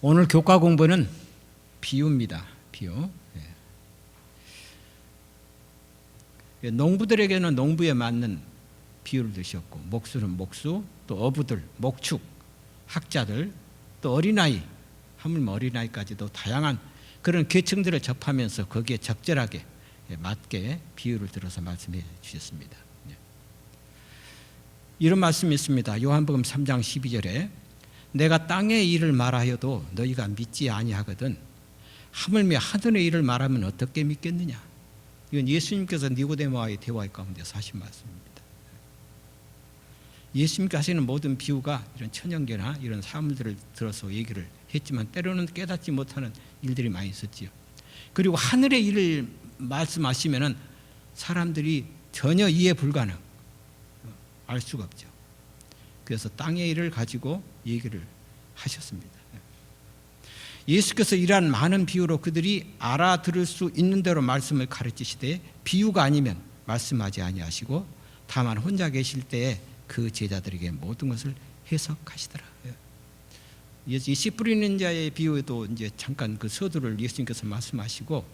오늘 교과 공부는 비유입니다. 비유. 농부들에게는 농부에 맞는 비유를 드셨고, 목수는 목수, 또 어부들, 목축, 학자들, 또 어린아이, 하물며 어린아이까지도 다양한 그런 계층들을 접하면서 거기에 적절하게 맞게 비유를 들어서 말씀해 주셨습니다. 이런 말씀이 있습니다. 요한복음 3장 12절에 내가 땅의 일을 말하여도 너희가 믿지 아니하거든 하물며 하늘의 일을 말하면 어떻게 믿겠느냐. 이건 예수님께서 니고데모와의 대화 가운데서 하신 말씀입니다. 예수님께서 하시는 모든 비유가 이런 천연계나 이런 사물들을 들어서 얘기를 했지만 때로는 깨닫지 못하는 일들이 많이 있었지요. 그리고 하늘의 일을 말씀하시면은 사람들이 전혀 이해 불가능, 알 수가 없죠. 그래서 땅의 일을 가지고 얘기를 하셨습니다. 예수께서 이러한 많은 비유로 그들이 알아들을 수 있는 대로 말씀을 가르치시되 씨부가 아니면 말씀하지 아니하시고 다만 혼자 계실 때에 그 제자들에게 모든 것을 해석하시더라. 이 씨 뿌리는 자의 비유에도 이제 잠깐 그 서두를 예수님께서 말씀하시고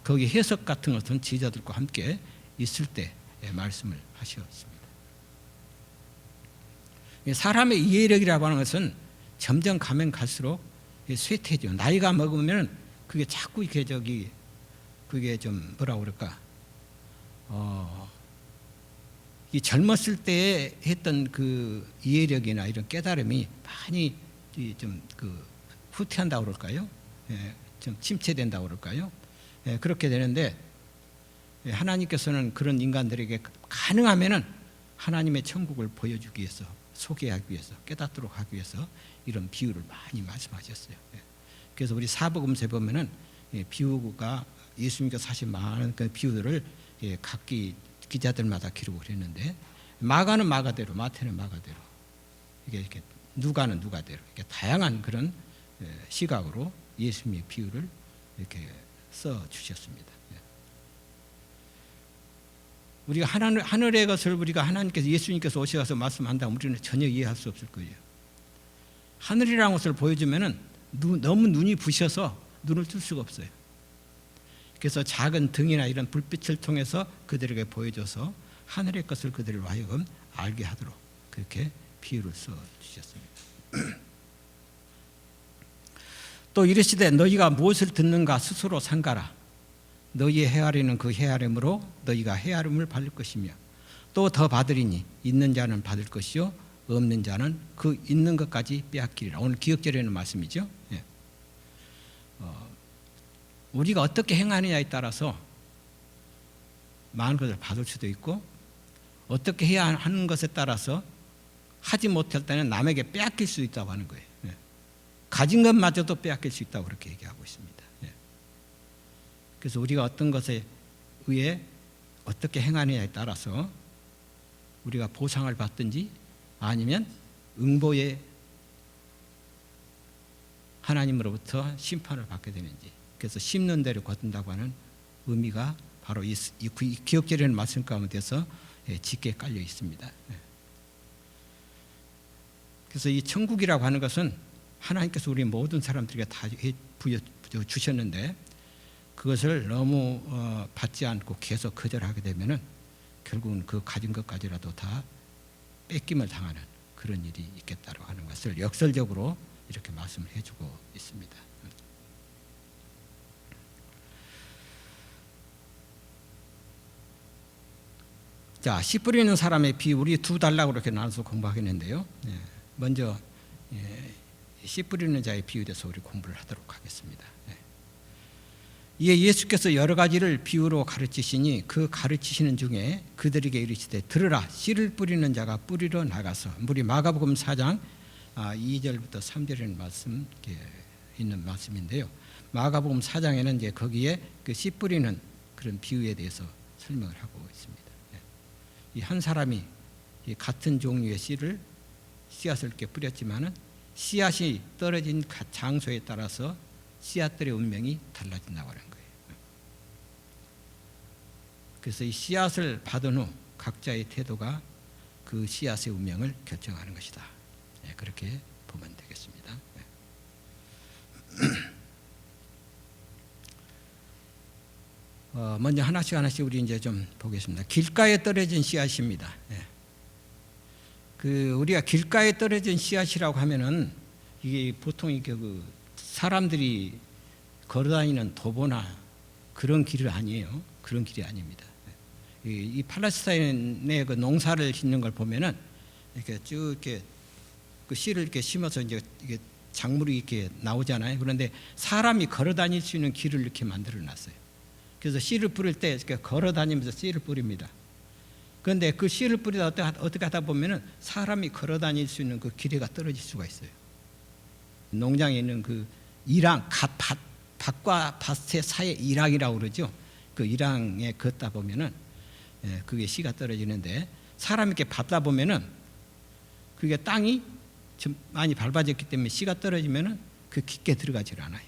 거기 해석 같은 것은 제자들과 함께 있을 때 말씀을 하셨습니다. 사람의 이해력이라고 하는 것은 점점 가면 갈수록 쇠퇴죠. 나이가 먹으면 그게 자꾸 이렇게 그게 좀 뭐라 그럴까? 이 젊었을 때 했던 그 이해력이나 이런 깨달음이 많이 좀 후퇴한다고 그럴까요? 좀 침체된다고 그럴까요? 그렇게 되는데 하나님께서는 그런 인간들에게 가능하면은 하나님의 천국을 보여주기 위해서, 소개하기 위해서, 깨닫도록 하기 위해서 이런 비유를 많이 말씀하셨어요. 그래서 우리 사복음서에 보면은 비유가 예수님께서 하신 많은 그 비유들을 각기 기자들마다 기록을 했는데 마가는 마가대로, 마태는 마가대로, 이렇게 누가는 누가대로 이렇게 다양한 그런 시각으로 예수님의 비유를 이렇게 써 주셨습니다. 우리가 하늘의 것을 우리가 하나님께서 예수님께서 오셔서 말씀한다면 우리는 전혀 이해할 수 없을 거예요. 하늘이라는 것을 보여주면은 너무 눈이 부셔서 눈을 뜰 수가 없어요. 그래서 작은 등이나 이런 불빛을 통해서 그들에게 보여줘서 하늘의 것을 그들을 하여금 알게 하도록 그렇게 비유를 써 주셨습니다. 또 이르시되 너희가 무엇을 듣는가 스스로 삼가라. 너희의 헤아리는 그 헤아림으로 너희가 헤아림을 받을 것이며 또 더 받으리니 있는 자는 받을 것이요 없는 자는 그 있는 것까지 빼앗기리라. 오늘 기억절에는 말씀이죠. 우리가 어떻게 행하느냐에 따라서 많은 것을 받을 수도 있고 어떻게 해야 하는 것에 따라서 하지 못할 때는 남에게 빼앗길 수 있다고 하는 거예요. 가진 것마저도 빼앗길 수 있다고 그렇게 얘기하고 있습니다. 그래서 우리가 어떤 것에 의해 어떻게 행하느냐에 따라서 우리가 보상을 받든지 아니면 응보에 하나님으로부터 심판을 받게 되는지, 그래서 심는 대로 거둔다고 하는 의미가 바로 이 기억절에는 말씀 가운데서 짙게 깔려 있습니다. 그래서 이 천국이라고 하는 것은 하나님께서 우리 모든 사람들에게 다 부여 주셨는데 그것을 너무 받지 않고 계속 거절하게 되면은 결국은 그 가진 것까지라도 다 뺏김을 당하는 그런 일이 있겠다고 하는 것을 역설적으로 이렇게 말씀을 해주고 있습니다. 자, 씨 뿌리는 사람의 비유, 우리 두 단락으로 이렇게 나눠서 공부하겠는데요. 먼저 씨 뿌리는 자의 비유에 대해서 우리 공부를 하도록 하겠습니다. 이에 예수께서 여러 가지를 비유로 가르치시니 그 가르치시는 중에 그들에게 이르시되 들으라. 씨를 뿌리는 자가 뿌리러 나가서, 우리 마가복음 4장 2절부터 3절에는 말씀 있는 말씀인데요. 마가복음 4장에는 이제 거기에 그 씨 뿌리는 그런 비유에 대해서 설명을 하고 있습니다. 이 한 사람이 같은 종류의 씨앗을 이렇게 뿌렸지만은 씨앗이 떨어진 장소에 따라서 씨앗들의 운명이 달라진다고 하는 거예요. 그래서 이 씨앗을 받은 후 각자의 태도가 그 씨앗의 운명을 결정하는 것이다. 그렇게 보면 되겠습니다. 먼저 하나씩 우리 이제 좀 보겠습니다. 길가에 떨어진 씨앗입니다. 우리가 길가에 떨어진 씨앗이라고 하면은 이게 보통 이게 사람들이 걸어다니는 도보나 그런 길이 아니에요. 그런 길이 아닙니다. 이 팔레스타인의 그 농사를 짓는 걸 보면은 이렇게 쭉 이렇게 그 씨를 이렇게 심어서 이제 이게 작물이 이렇게 나오잖아요. 그런데 사람이 걸어다닐 수 있는 길을 이렇게 만들어놨어요. 그래서 씨를 뿌릴 때 이렇게 걸어다니면서 씨를 뿌립니다. 그런데 그 씨를 뿌리다 어떻게 하다 보면은 사람이 걸어다닐 수 있는 그 길이가 떨어질 수가 있어요. 농장에 있는 그 이랑 밭과 밭의 사이 이랑이라고 그러죠. 그 이랑에 걷다 보면은 그게 씨가 떨어지는데 사람이 이렇게 밟다 보면은 그게 땅이 좀 많이 밟아졌기 때문에 씨가 떨어지면은 그 깊게 들어가질 않아요.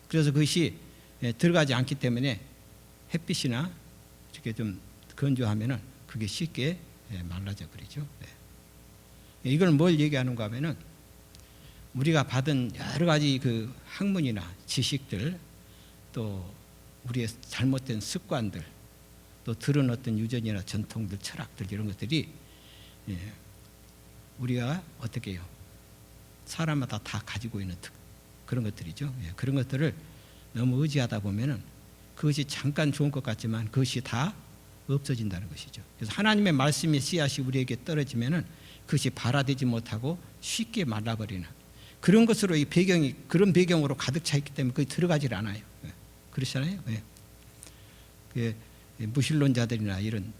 그래서 그것이 들어가지 않기 때문에 햇빛이나 이렇게 좀 건조하면은 그게 쉽게 말라져 버리죠. 이걸 뭘 얘기하는가 하면은 우리가 받은 여러 가지 그 학문이나 지식들, 또 우리의 잘못된 습관들, 또 들은 어떤 유전이나 전통들, 철학들 이런 것들이 우리가 어떻게 해요? 사람마다 다 가지고 있는 그런 것들이죠. 그런 것들을 너무 의지하다 보면은 그것이 잠깐 좋은 것 같지만 그것이 다 없어진다는 것이죠. 그래서 하나님의 말씀의 씨앗이 우리에게 떨어지면은 그것이 발화되지 못하고 쉽게 말라버리는 그런 것으로 이 배경이 그런 배경으로 가득 차 있기 때문에 거기 들어가질 않아요. 그렇잖아요. 무신론자들이나 이런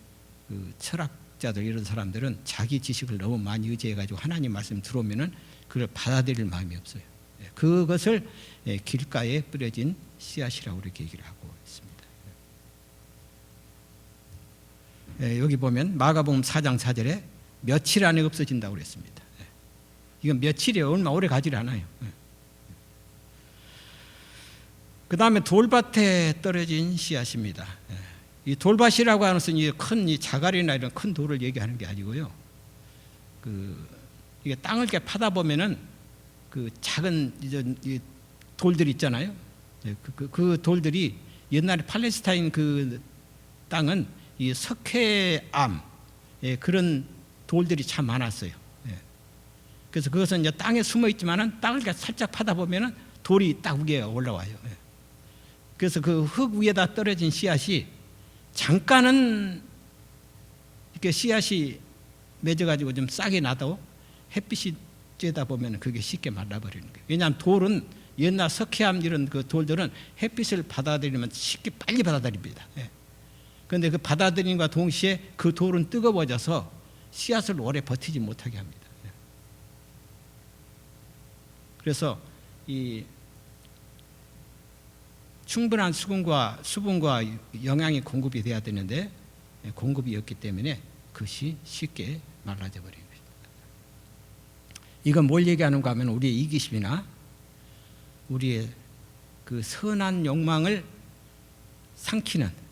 그 철학자들 이런 사람들은 자기 지식을 너무 많이 의지해가지고 하나님 말씀 들어오면은 그걸 받아들일 마음이 없어요. 그것을 길가에 뿌려진 씨앗이라고 이렇게 얘기를 하고 있습니다. 여기 보면 마가복음 4장 4절에 며칠 안에 없어진다고 그랬습니다. 이건 며칠이 얼마 오래 가지 않아요. 그 다음에 돌밭에 떨어진 씨앗입니다. 이 돌밭이라고 하는 것은 큰 자갈이나 이런 큰 돌을 얘기하는 게 아니고요. 이게 땅을 이렇게 파다 보면은 그 작은 이 돌들 있잖아요. 그 돌들이 옛날에 팔레스타인 그 땅은 이 석회암 그런 돌들이 참 많았어요. 그래서 그것은 이제 땅에 숨어 있지만은 땅을 살짝 파다 보면은 돌이 딱 위에 올라와요. 그래서 그 흙 위에다 떨어진 씨앗이 잠깐은 이렇게 씨앗이 맺어가지고 좀 싹이 나도 햇빛이 쬐다 보면 그게 쉽게 말라버리는 거예요. 왜냐하면 돌은 옛날 석회암 이런 그 돌들은 햇빛을 받아들이면 쉽게 빨리 받아들입니다. 그런데 그 받아들임과 동시에 그 돌은 뜨거워져서 씨앗을 오래 버티지 못하게 합니다. 그래서 이 충분한 수분과 영양이 공급이 돼야 되는데 공급이 없기 때문에 그것이 쉽게 말라져 버리는 것입니다. 이건 뭘 얘기하는가 하면 우리의 이기심이나 우리의 그 선한 욕망을 삼키는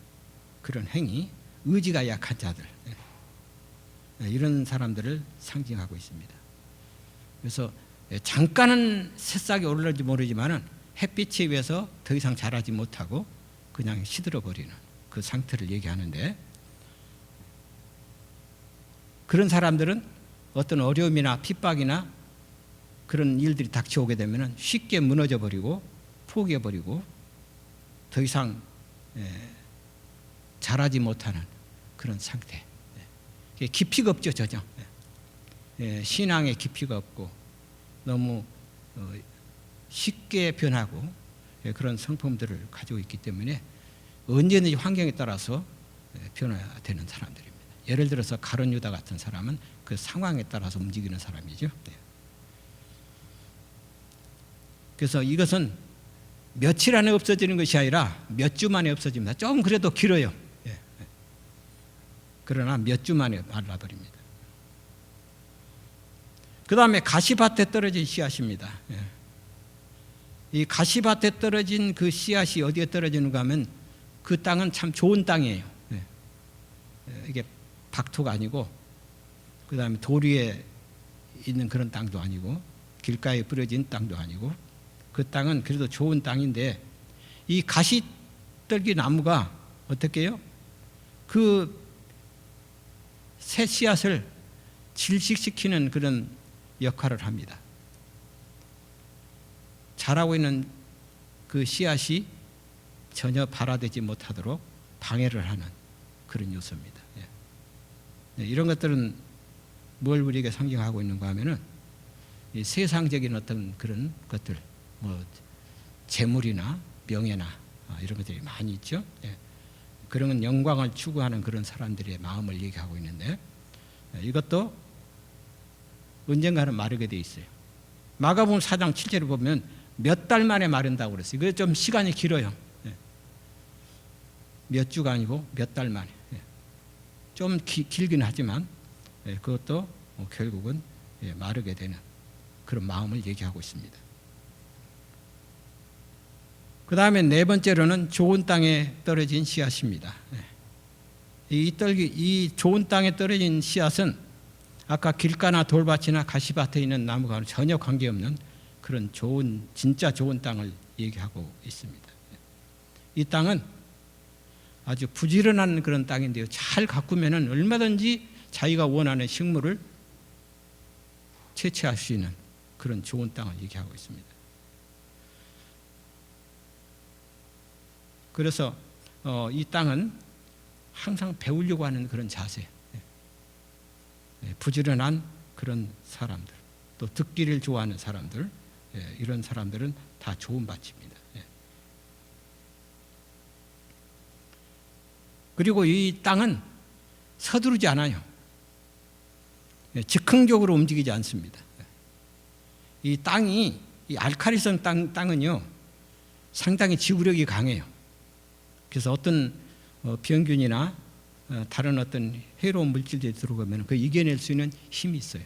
그런 행위, 의지가 약한 자들 이런 사람들을 상징하고 있습니다. 그래서 잠깐은 새싹이 오르는지 모르지만은 햇빛에 의해서 더 이상 자라지 못하고 그냥 시들어 버리는 그 상태를 얘기하는데, 그런 사람들은 어떤 어려움이나 핍박이나 그런 일들이 닥쳐오게 되면 쉽게 무너져 버리고 포기해 버리고 더 이상 자라지 못하는 그런 상태. 깊이가 없죠, 전혀. 신앙에 깊이가 없고 너무 쉽게 변하고 그런 성품들을 가지고 있기 때문에 언제든지 환경에 따라서 변화되는 사람들입니다. 예를 들어서 가룟 유다 같은 사람은 그 상황에 따라서 움직이는 사람이죠. 그래서 이것은 며칠 안에 없어지는 것이 아니라 몇 주 만에 없어집니다. 좀 그래도 길어요. 그러나 몇 주 만에 말라버립니다. 그 다음에 가시밭에 떨어진 씨앗입니다. 이 가시밭에 떨어진 그 씨앗이 어디에 떨어지는가 하면 그 땅은 참 좋은 땅이에요. 이게 박토가 아니고 그 다음에 돌 위에 있는 그런 땅도 아니고 길가에 뿌려진 땅도 아니고 그 땅은 그래도 좋은 땅인데 이 가시 깃떨기 나무가 어떻게 해요? 그 새 씨앗을 질식시키는 그런 역할을 합니다. 자라고 있는 그 씨앗이 전혀 발화되지 못하도록 방해를 하는 그런 요소입니다. 이런 것들은 뭘 우리에게 상징하고 있는가 하면은 이 세상적인 어떤 그런 것들, 뭐 재물이나 명예나 이런 것들이 많이 있죠. 그런 영광을 추구하는 그런 사람들의 마음을 얘기하고 있는데, 이것도 언젠가는 마르게 돼 있어요. 마가복음 4장 7절을 보면 몇 달 만에 마른다고 그랬어요. 그게 좀 시간이 길어요. 몇 주가 아니고 몇 달 만에. 좀 길긴 하지만 그것도 결국은 마르게 되는 그런 마음을 얘기하고 있습니다. 그 다음에 네 번째로는 좋은 땅에 떨어진 씨앗입니다. 이 좋은 땅에 떨어진 씨앗은 아까 길가나 돌밭이나 가시밭에 있는 나무가 전혀 관계없는 그런 진짜 좋은 땅을 얘기하고 있습니다. 이 땅은 아주 부지런한 그런 땅인데요. 잘 가꾸면은 얼마든지 자기가 원하는 식물을 채취할 수 있는 그런 좋은 땅을 얘기하고 있습니다. 그래서 이 땅은 항상 배우려고 하는 그런 자세, 부지런한 그런 사람들, 또 듣기를 좋아하는 사람들, 이런 사람들은 다 좋은 밭입니다. 그리고 이 땅은 서두르지 않아요. 즉흥적으로 움직이지 않습니다. 이 땅이, 이 알칼리성 땅은요, 상당히 지구력이 강해요. 그래서 어떤 병균이나 다른 어떤 해로운 물질들이 들어오면 그 이겨낼 수 있는 힘이 있어요.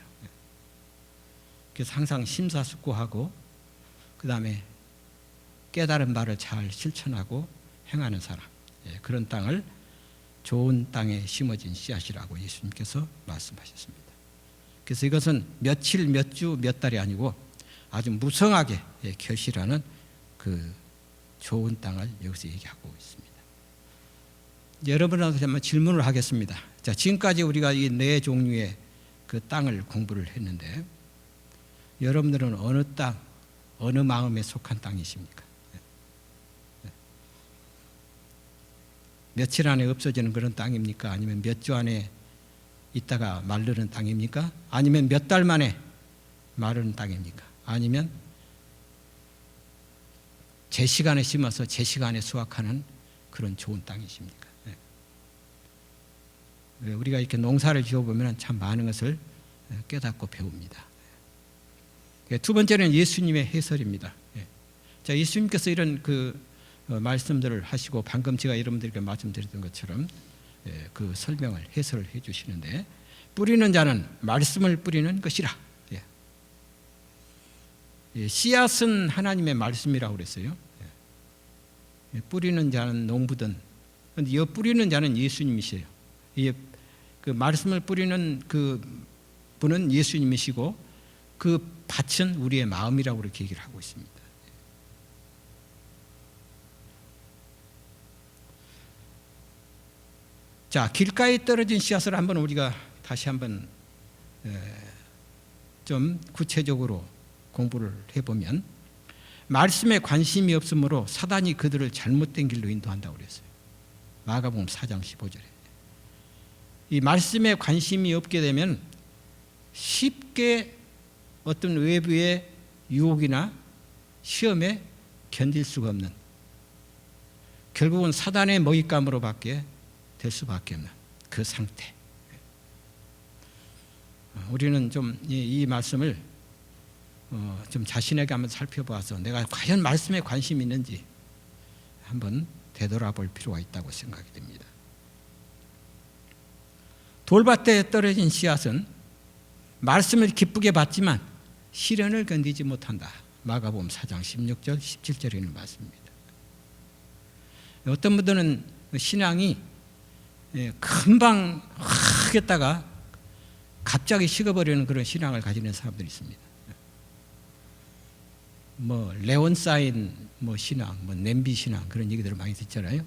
그래서 항상 심사숙고하고 그 다음에 깨달은 바를 잘 실천하고 행하는 사람, 그런 땅을 좋은 땅에 심어진 씨앗이라고 예수님께서 말씀하셨습니다. 그래서 이것은 며칠, 몇 주, 몇 달이 아니고 아주 무성하게 결실하는 그 좋은 땅을 여기서 얘기하고 있습니다. 여러분한테 한번 질문을 하겠습니다. 자, 지금까지 우리가 이 네 종류의 그 땅을 공부를 했는데, 여러분들은 어느 땅, 어느 마음에 속한 땅이십니까? 며칠 안에 없어지는 그런 땅입니까? 아니면 몇 주 안에 있다가 마르는 땅입니까? 아니면 몇 달 만에 마르는 땅입니까? 아니면 제 시간에 심어서 제 시간에 수확하는 그런 좋은 땅이십니까? 우리가 이렇게 농사를 지어보면 참 많은 것을 깨닫고 배웁니다. 두 번째는 예수님의 해설입니다. 자, 예수님께서 이런 그 말씀들을 하시고 방금 제가 여러분들에게 말씀드렸던 것처럼 그 설명을 해설을 해 주시는데, 뿌리는 자는 말씀을 뿌리는 것이라. 씨앗은 하나님의 말씀이라고 그랬어요. 뿌리는 자는 농부든, 근데 이 뿌리는 자는 예수님이세요. 그 말씀을 뿌리는 그 분은 예수님이시고 그 밭은 우리의 마음이라고 그렇게 얘기를 하고 있습니다. 자, 길가에 떨어진 씨앗을 한번 우리가 다시 한번 좀 구체적으로 공부를 해보면, 말씀에 관심이 없으므로 사단이 그들을 잘못된 길로 인도한다고 그랬어요. 마가복음 4장 15절에. 이 말씀에 관심이 없게 되면 쉽게 어떤 외부의 유혹이나 시험에 견딜 수가 없는, 결국은 사단의 먹잇감으로밖에 될 수밖에 없는 그 상태. 우리는 좀 이 말씀을 좀 자신에게 한번 살펴봐서 내가 과연 말씀에 관심이 있는지 한번 되돌아볼 필요가 있다고 생각이 됩니다. 돌밭에 떨어진 씨앗은 말씀을 기쁘게 받지만 시련을 견디지 못한다. 마가복음 4장 16절 17절에 있는 말씀입니다. 어떤 분들은 신앙이 금방 하겠다가 갑자기 식어버리는 그런 신앙을 가지는 사람들이 있습니다. 뭐 레온사인 뭐 신앙, 뭐 냄비 신앙 그런 얘기들을 많이 듣잖아요.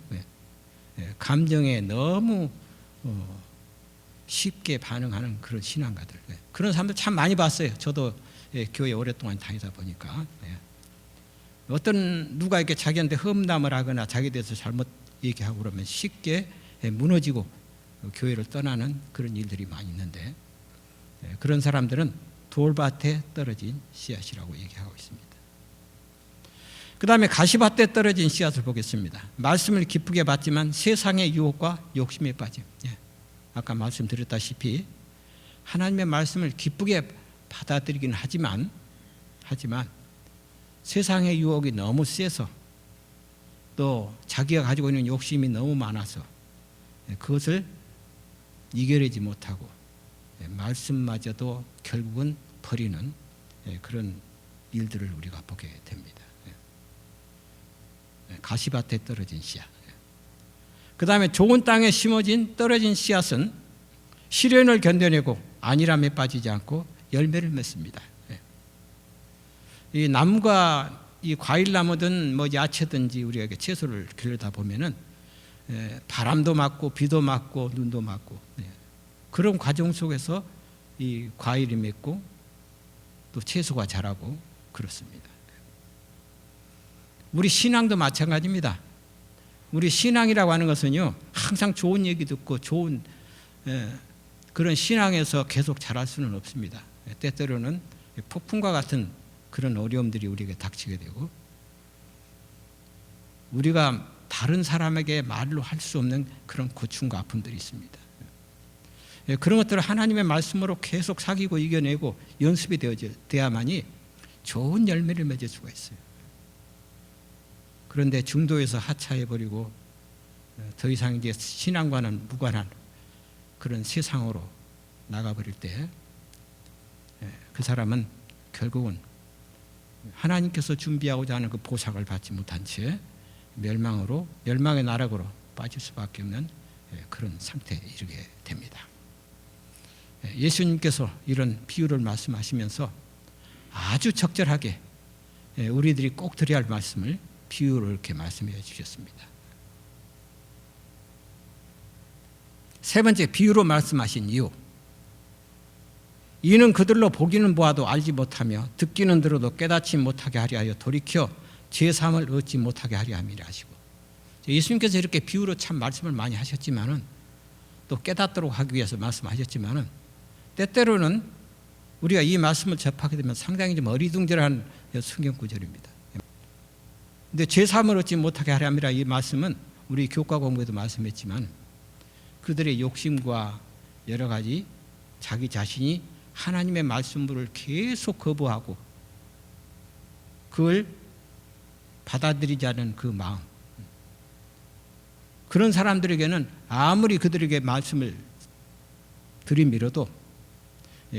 감정에 너무 쉽게 반응하는 그런 신앙가들, 그런 사람들 참 많이 봤어요. 저도 교회 오랫동안 다니다 보니까 어떤 누가 이렇게 자기한테 험담을 하거나 자기에 대해서 잘못 얘기하고 그러면 쉽게 무너지고 교회를 떠나는 그런 일들이 많이 있는데, 그런 사람들은 돌밭에 떨어진 씨앗이라고 얘기하고 있습니다. 그 다음에 가시밭에 떨어진 씨앗을 보겠습니다. 말씀을 기쁘게 받지만 세상의 유혹과 욕심에 빠짐. 아까 말씀드렸다시피 하나님의 말씀을 기쁘게 받아들이긴 하지만 세상의 유혹이 너무 세서 또 자기가 가지고 있는 욕심이 너무 많아서 그것을 이겨내지 못하고 말씀마저도 결국은 버리는 그런 일들을 우리가 보게 됩니다. 가시밭에 떨어진 씨앗. 그 다음에 좋은 땅에 심어진 떨어진 씨앗은 시련을 견뎌내고 안일함에 빠지지 않고 열매를 맺습니다. 이 나무가 이 과일나무든 뭐 야채든지 우리가 채소를 기르다 보면은 바람도 맞고 비도 맞고 눈도 맞고 그런 과정 속에서 이 과일이 맺고 또 채소가 자라고 그렇습니다. 우리 신앙도 마찬가지입니다. 우리 신앙이라고 하는 것은요, 항상 좋은 얘기 듣고 좋은 그런 신앙에서 계속 자랄 수는 없습니다. 때때로는 폭풍과 같은 그런 어려움들이 우리에게 닥치게 되고, 우리가 다른 사람에게 말로 할 수 없는 그런 고충과 아픔들이 있습니다. 그런 것들을 하나님의 말씀으로 계속 사귀고 이겨내고 연습이 되어야만이 좋은 열매를 맺을 수가 있어요. 그런데 중도에서 하차해버리고 더 이상 이제 신앙과는 무관한 그런 세상으로 나가버릴 때 그 사람은 결국은 하나님께서 준비하고자 하는 그 보상을 받지 못한 채 멸망의 나락으로 빠질 수밖에 없는 그런 상태에 이르게 됩니다. 예수님께서 이런 비유를 말씀하시면서 아주 적절하게 우리들이 꼭 들어야 할 말씀을 비유로 이렇게 말씀해 주셨습니다. 세 번째, 비유로 말씀하신 이유. 이는 그들로 보기는 보아도 알지 못하며 듣기는 들어도 깨닫지 못하게 하려 하여 돌이켜 제3을 얻지 못하게 하려 함이라 하시고, 예수님께서 이렇게 비유로 참 말씀을 많이 하셨지만은 또 깨닫도록 하기 위해서 말씀하셨지만은 때때로는 우리가 이 말씀을 접하게 되면 상당히 좀 어리둥절한 성경 구절입니다. 근데 제3을 얻지 못하게 하려 함이라, 이 말씀은 우리 교과 공부에도 말씀했지만 그들의 욕심과 여러 가지 자기 자신이 하나님의 말씀을 계속 거부하고 그걸 받아들이지 않은 그 마음, 그런 사람들에게는 아무리 그들에게 말씀을 들이밀어도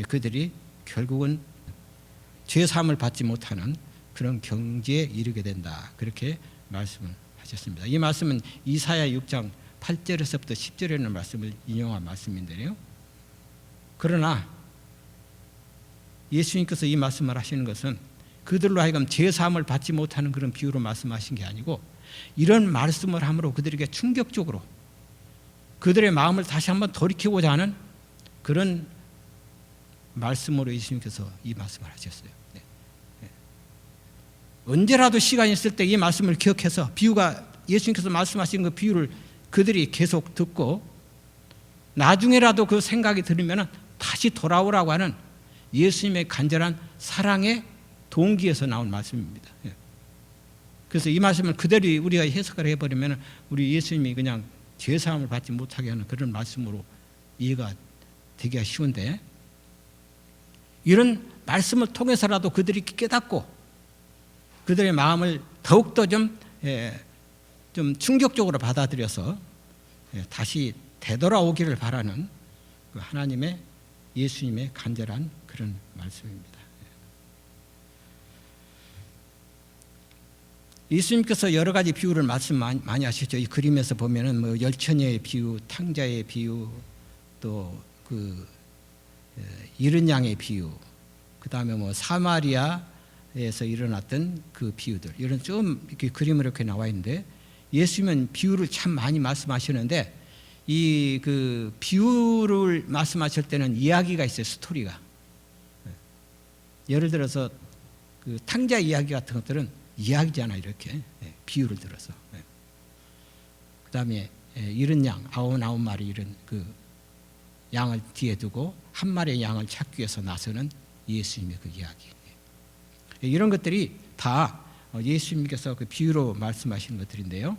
그들이 결국은 죄사함을 받지 못하는 그런 경지에 이르게 된다, 그렇게 말씀을 하셨습니다. 이 말씀은 이사야 6장 8절에서부터 10절에 있는 말씀을 인용한 말씀인데요, 그러나 예수님께서 이 말씀을 하시는 것은 그들로 하여금 죄사함을 받지 못하는 그런 비유로 말씀하신 게 아니고, 이런 말씀을 함으로 그들에게 충격적으로 그들의 마음을 다시 한번 돌이키고자 하는 그런 말씀으로 예수님께서 이 말씀을 하셨어요. 언제라도 시간이 있을 때 이 말씀을 기억해서 비유가, 예수님께서 말씀하신 그 비유를 그들이 계속 듣고 나중에라도 그 생각이 들으면 다시 돌아오라고 하는 예수님의 간절한 사랑의 동기에서 나온 말씀입니다. 그래서 이 말씀을 그대로 우리가 해석을 해버리면 우리 예수님이 그냥 죄사함을 받지 못하게 하는 그런 말씀으로 이해가 되기가 쉬운데, 이런 말씀을 통해서라도 그들이 깨닫고 그들의 마음을 더욱더 좀 충격적으로 받아들여서 다시 되돌아오기를 바라는 그 하나님의, 예수님의 간절한 그런 말씀입니다. 예수님께서 여러 가지 비유를 말씀 많이 하셨죠. 이 그림에서 보면은 뭐 열처녀의 비유, 탕자의 비유, 또 그 잃은 양의 비유, 그 다음에 뭐 사마리아 에서 일어났던 그 비유들, 이런 좀 이렇게 그림으로 이렇게 나와 있는데, 예수님은 비유를 참 많이 말씀하시는데, 이 그 비유를 말씀하실 때는 이야기가 있어요. 스토리가. 예를 들어서 그 탕자 이야기 같은 것들은 이야기잖아, 이렇게 비유를 들어서. 그다음에 이른 양, 아홉 마리 이런 그 양을 뒤에 두고 한 마리의 양을 찾기 위해서 나서는 예수님의 그 이야기. 이런 것들이 다 예수님께서 그 비유로 말씀하시는 것들인데요.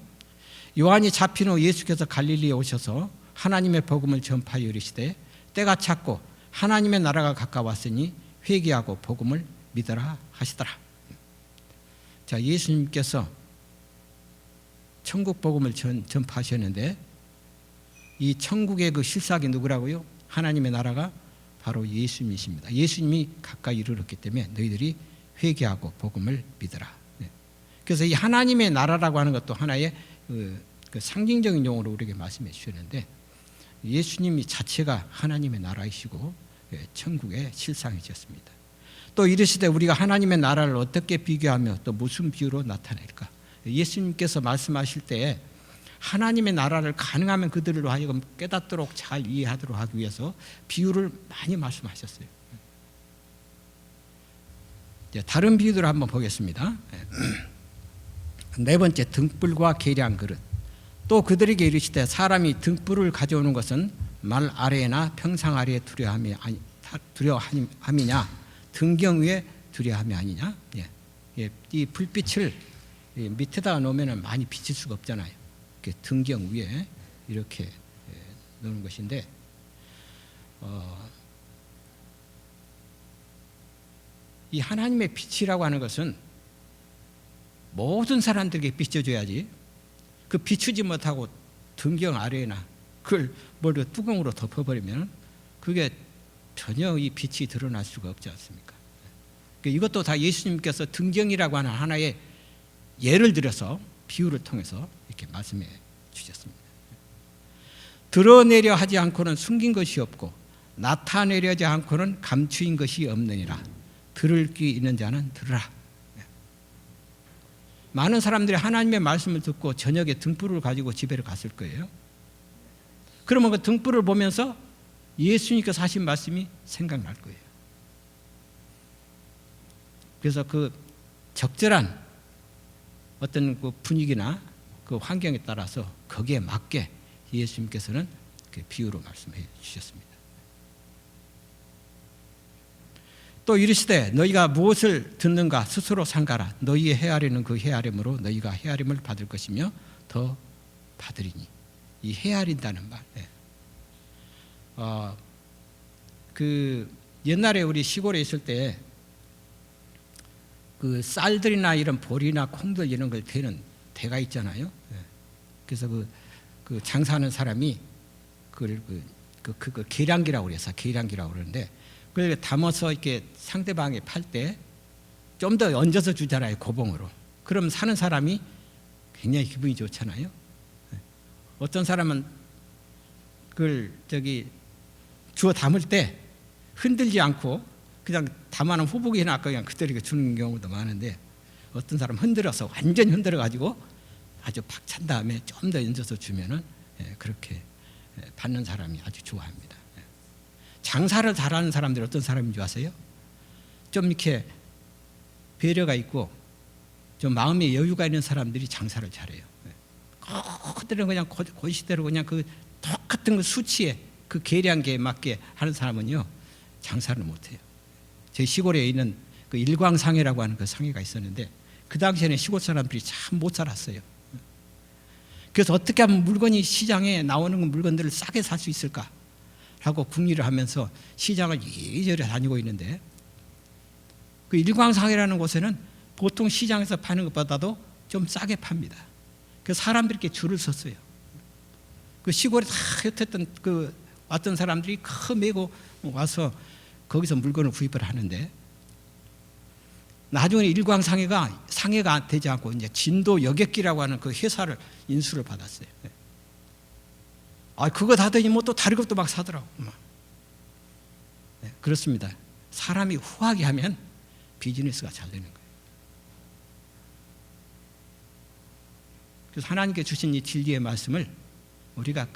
요한이 잡힌 후 예수께서 갈릴리에 오셔서 하나님의 복음을 전파하여 이르시되 때가 찼고 하나님의 나라가 가까웠으니 회개하고 복음을 믿어라 하시더라. 자, 예수님께서 천국 복음을 전파하셨는데, 이 천국의 그 실상이 누구라고요? 하나님의 나라가 바로 예수님이십니다. 예수님이 가까이 이르렀기 때문에 너희들이 회개하고 복음을 믿어라. 그래서 이 하나님의 나라라고 하는 것도 하나의 그 상징적인 용어로 우리에게 말씀해 주셨는데, 예수님이 자체가 하나님의 나라이시고 천국의 실상이셨습니다. 또 이르시되 우리가 하나님의 나라를 어떻게 비교하며 또 무슨 비유로 나타낼까? 예수님께서 말씀하실 때 하나님의 나라를 가능하면 그들로 하여금 깨닫도록 잘 이해하도록 하기 위해서 비유를 많이 말씀하셨어요. 다른 비유들을 한번 보겠습니다. 네 번째, 등불과 계량 그릇. 또 그들에게 이르시되 사람이 등불을 가져오는 것은 말 아래나 평상 아래에 두려워함이냐 등경 위에 두려워함이 아니냐. 이 불빛을 밑에다가 놓으면 많이 비칠 수가 없잖아요. 등경 위에 이렇게 놓는 것인데, 이 하나님의 빛이라고 하는 것은 모든 사람들에게 비춰줘야지, 그 비추지 못하고 등경 아래나 그걸 머리 뚜껑으로 덮어버리면 그게 전혀 이 빛이 드러날 수가 없지 않습니까? 이것도 다 예수님께서 등경이라고 하는 하나의 예를 들어서 비유를 통해서 이렇게 말씀해 주셨습니다. 드러내려 하지 않고는 숨긴 것이 없고 나타내려 하지 않고는 감추인 것이 없느니라. 들을 귀 있는 자는 들으라. 많은 사람들이 하나님의 말씀을 듣고 저녁에 등불을 가지고 집에를 갔을 거예요. 그러면 그 등불을 보면서 예수님께서 하신 말씀이 생각날 거예요. 그래서 그 적절한 어떤 그 분위기나 그 환경에 따라서 거기에 맞게 예수님께서는 그 비유로 말씀해 주셨습니다. 또 이르시되 너희가 무엇을 듣는가 스스로 삼가라. 너희의 헤아리는 그 헤아림으로 너희가 헤아림을 받을 것이며 더 받으리니. 이 헤아린다는 말. 그 옛날에 우리 시골에 있을 때 그 쌀들이나 이런 보리나 콩들 이런 걸 대는 대가 있잖아요. 그래서 그 장사하는 사람이 그걸 그 계량기라고 그래서 계량기라고 그러는데, 그걸 담아서 이렇게 상대방에 팔 때 좀 더 얹어서 주잖아요, 고봉으로. 그럼 사는 사람이 굉장히 기분이 좋잖아요. 어떤 사람은 그걸 주워 담을 때 흔들지 않고 그냥 담아놓은 후보기에 놔서 그냥 그대로 주는 경우도 많은데, 어떤 사람 흔들어서 완전히 흔들어 가지고 아주 팍 찬 다음에 좀 더 얹어서 주면은 그렇게 받는 사람이 아주 좋아합니다. 장사를 잘하는 사람들 어떤 사람인 줄 아세요? 좀 이렇게 배려가 있고 좀 마음에 여유가 있는 사람들이 장사를 잘해요. 그들은 그냥 고시대로 그냥 그 똑같은 그 수치에 그 계량계에 맞게 하는 사람은요 장사를 못해요. 제 시골에 있는 그 일광상회라고 하는 그 상회가 있었는데, 그 당시에는 시골 사람들이 참 못 살았어요. 그래서 어떻게 하면 물건이 시장에 나오는 물건들을 싸게 살 수 있을까 하고 궁리를 하면서 시장을 이리저리 다니고 있는데, 그 일광상회라는 곳에는 보통 시장에서 파는 것보다도 좀 싸게 팝니다. 그래서 사람들이 이렇게 줄을 섰어요. 그 시골에 다 흩었던 그 왔던 사람들이 메고 와서 거기서 물건을 구입을 하는데, 나중에 일광상회가 상회가 되지 않고 이제 진도 여객기라고 하는 그 회사를 인수를 받았어요. 그거 하더니 뭐 또 다른 것도 막 사더라고. 그렇습니다. 사람이 후하게 하면 비즈니스가 잘 되는 거예요. 그래서 하나님께 주신 이 진리의 말씀을 우리가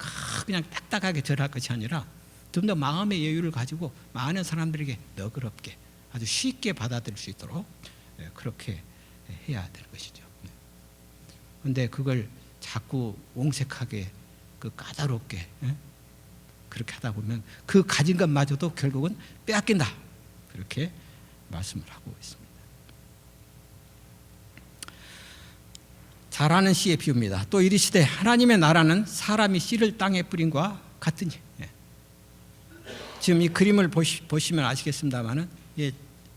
그냥 딱딱하게 절할 것이 아니라 좀 더 마음의 여유를 가지고 많은 사람들에게 너그럽게 아주 쉽게 받아들일 수 있도록 그렇게 해야 될 것이죠. 그런데 그걸 자꾸 옹색하게 까다롭게 그렇게 하다 보면 그 가진 것마저도 결국은 빼앗긴다. 그렇게 말씀을 하고 있습니다. 잘하는 씨의 비유입니다. 또 이르시되 하나님의 나라는 사람이 씨를 땅에 뿌린과 같으니. 지금 이 그림을 보시면 아시겠습니다만은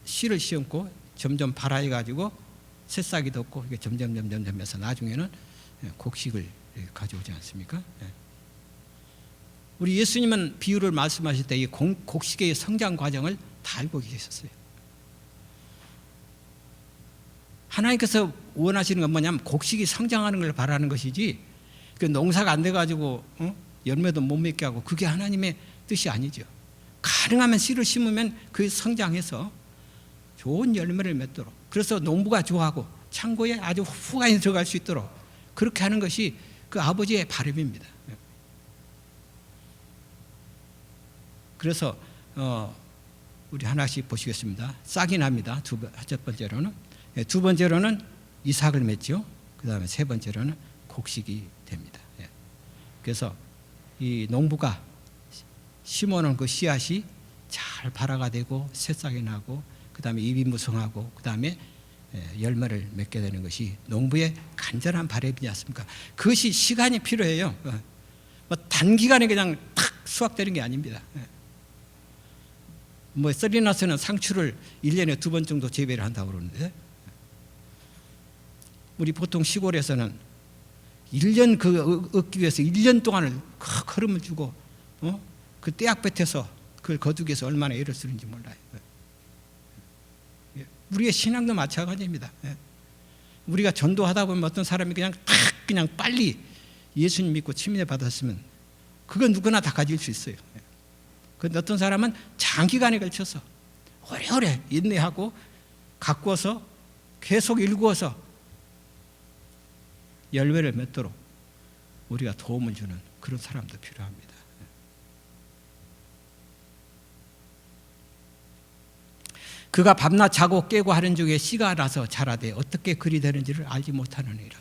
씨를 심고 점점 발화해 가지고 새싹이 돋고 이게 점점 해서 나중에는 곡식을 가져오지 않습니까? 우리 예수님은 비유를 말씀하실 때 이 곡식의 성장 과정을 다 알고 계셨어요. 하나님께서 원하시는 건 뭐냐면 곡식이 성장하는 걸 바라는 것이지 그 농사가 안 돼가지고 열매도 못 맺게 하고 그게 하나님의 뜻이 아니죠. 가능하면 씨를 심으면 그 성장해서 좋은 열매를 맺도록, 그래서 농부가 좋아하고 창고에 아주 후가에 들어갈 수 있도록 그렇게 하는 것이 그 아버지의 바람입니다. 그래서 우리 하나씩 보시겠습니다. 싹이 납니다. 첫 번째로는. 두 번째로는 이삭을 맺죠. 그 다음에 세 번째로는 곡식이 됩니다. 그래서 이 농부가 심어놓은 그 씨앗이 잘 발화가 되고 새싹이 나고 그 다음에 잎이 무성하고 그 다음에 열매를 맺게 되는 것이 농부의 간절한 바람이지 않습니까? 그것이 시간이 필요해요. 뭐 단기간에 그냥 탁 수확되는 게 아닙니다. 뭐 썰이 나서는 상추를 1년에 2번 정도 재배를 한다고 그러는데 우리 보통 시골에서는 1년 그 얻기 위해서 1년 동안을 걸음을 주고 그 떼약볕에서 그걸 거두기 위해서 얼마나 애를 쓰는지 몰라요. 우리의 신앙도 마찬가지입니다. 우리가 전도하다 보면 어떤 사람이 그냥 빨리 예수님 믿고 침례 받았으면 그건 누구나 다 가질 수 있어요. 그런데 어떤 사람은 장기간에 걸쳐서 오래오래 인내하고 가꾸어서 계속 일구어서 열매를 맺도록 우리가 도움을 주는 그런 사람도 필요합니다. 그가 밤낮 자고 깨고 하는 중에 씨가 나서 자라되 어떻게 그리 되는지를 알지 못하느니라.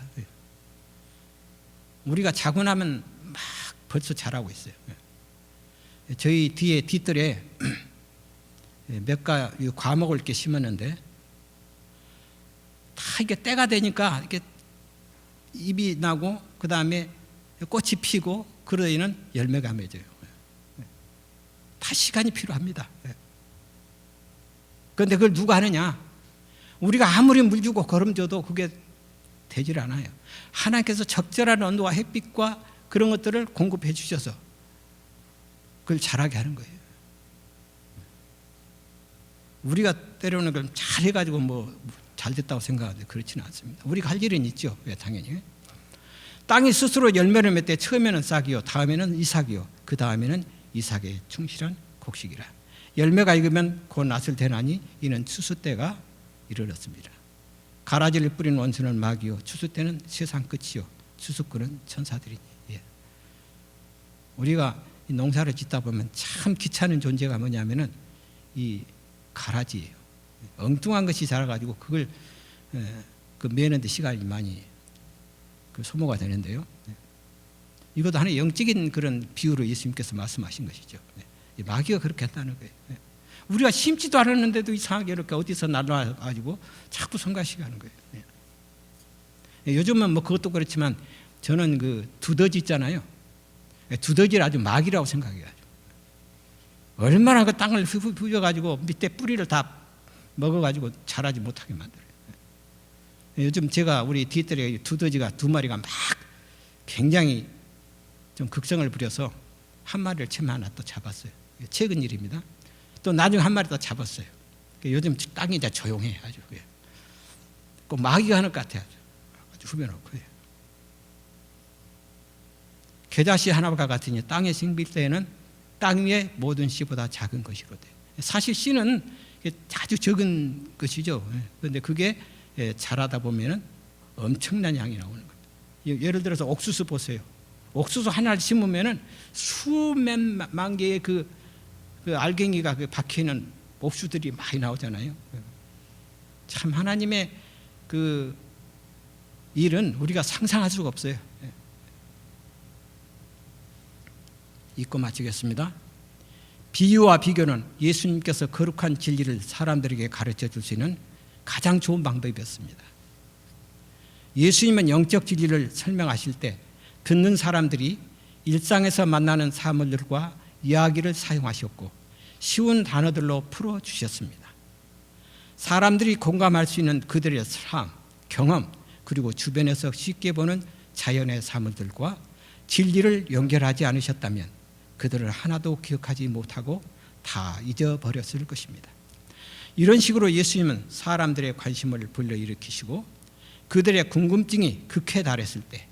우리가 자고 나면 막 벌써 자라고 있어요. 저희 뒤에 뒷뜰에 몇 가 과목을 이렇게 심었는데 다 이게 때가 되니까 이렇게 잎이 나고 그 다음에 꽃이 피고 그러기는 열매가 맺어요. 다 시간이 필요합니다. 그런데 그걸 누가 하느냐? 우리가 아무리 물 주고 거름줘도 그게 되질 않아요. 하나님께서 적절한 온도와 햇빛과 그런 것들을 공급해 주셔서 그걸 자라게 하는 거예요. 우리가 때로는 그걸 잘해가지고 뭐 잘됐다고 생각하는데 그렇지는 않습니다. 우리가 할 일은 있죠. 당연히. 땅이 스스로 열매를 맺되 처음에는 싹이요, 다음에는 이삭이요, 그 다음에는 이삭에 충실한 곡식이라. 열매가 익으면 곧 낫을 대나니 이는 추수 때가 이르렀습니다. 가라지를 뿌린 원수는 마귀요, 추수 때는 세상 끝이요, 추수꾼은 천사들이니. 우리가 이 농사를 짓다 보면 참 귀찮은 존재가 뭐냐면은 이 가라지예요. 엉뚱한 것이 자라가지고 그걸 매는데 시간이 많이 소모가 되는데요. 이것도 하나의 영적인 그런 비유로 예수님께서 말씀하신 것이죠. 마귀가 그렇게 한다는 거예요. 우리가 심지도 않았는데도 이상하게 이렇게 어디서 날라와가지고 자꾸 성가시게 하는 거예요. 요즘은 뭐 그것도 그렇지만 저는 그 두더지 있잖아요. 두더지를 아주 마귀라고 생각해요. 얼마나 그 땅을 후벼가지고 밑에 뿌리를 다 먹어가지고 자라지 못하게 만들어요. 요즘 제가 우리 뒷뜰에 두더지가 2마리가 막 굉장히 좀 극성을 부려서 한 마리를 처음에 하나 또 잡았어요. 최근 일입니다. 또 나중에 한 마리 더 잡았어요. 요즘 땅이 이제 조용해 아주. 꼭 마귀가 하는 것 같아요. 아주 후벼놓고. 겨자씨 하나가 같으니 땅에 심길 때에는 땅 위의 모든 씨보다 작은 것이로되. 사실 씨는 아주 적은 것이죠. 그런데 그게 자라다 보면은 엄청난 양이 나오는 겁니다. 예를 들어서 옥수수 보세요. 옥수수 하나를 심으면은 수만 개의 그 알갱이가 박혀 있는 옥수들이 많이 나오잖아요. 참 하나님의 그 일은 우리가 상상할 수가 없어요. 읽고 마치겠습니다. 비유와 비교는 예수님께서 거룩한 진리를 사람들에게 가르쳐 줄 수 있는 가장 좋은 방법이었습니다. 예수님은 영적 진리를 설명하실 때 듣는 사람들이 일상에서 만나는 사물들과 이야기를 사용하셨고 쉬운 단어들로 풀어주셨습니다. 사람들이 공감할 수 있는 그들의 삶, 경험, 그리고 주변에서 쉽게 보는 자연의 사물들과 진리를 연결하지 않으셨다면 그들을 하나도 기억하지 못하고 다 잊어버렸을 것입니다. 이런 식으로 예수님은 사람들의 관심을 불러일으키시고 그들의 궁금증이 극에 달했을 때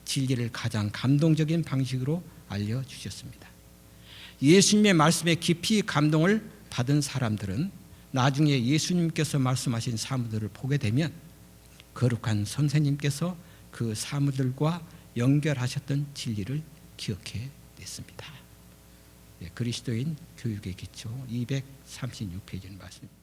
진리를 가장 감동적인 방식으로 알려주셨습니다. 예수님의 말씀에 깊이 감동을 받은 사람들은 나중에 예수님께서 말씀하신 사물들을 보게 되면 거룩한 선생님께서 그 사물들과 연결하셨던 진리를 기억해 냈습니다. 그리스도인 교육의 기초 236페이지는 말씀입니다.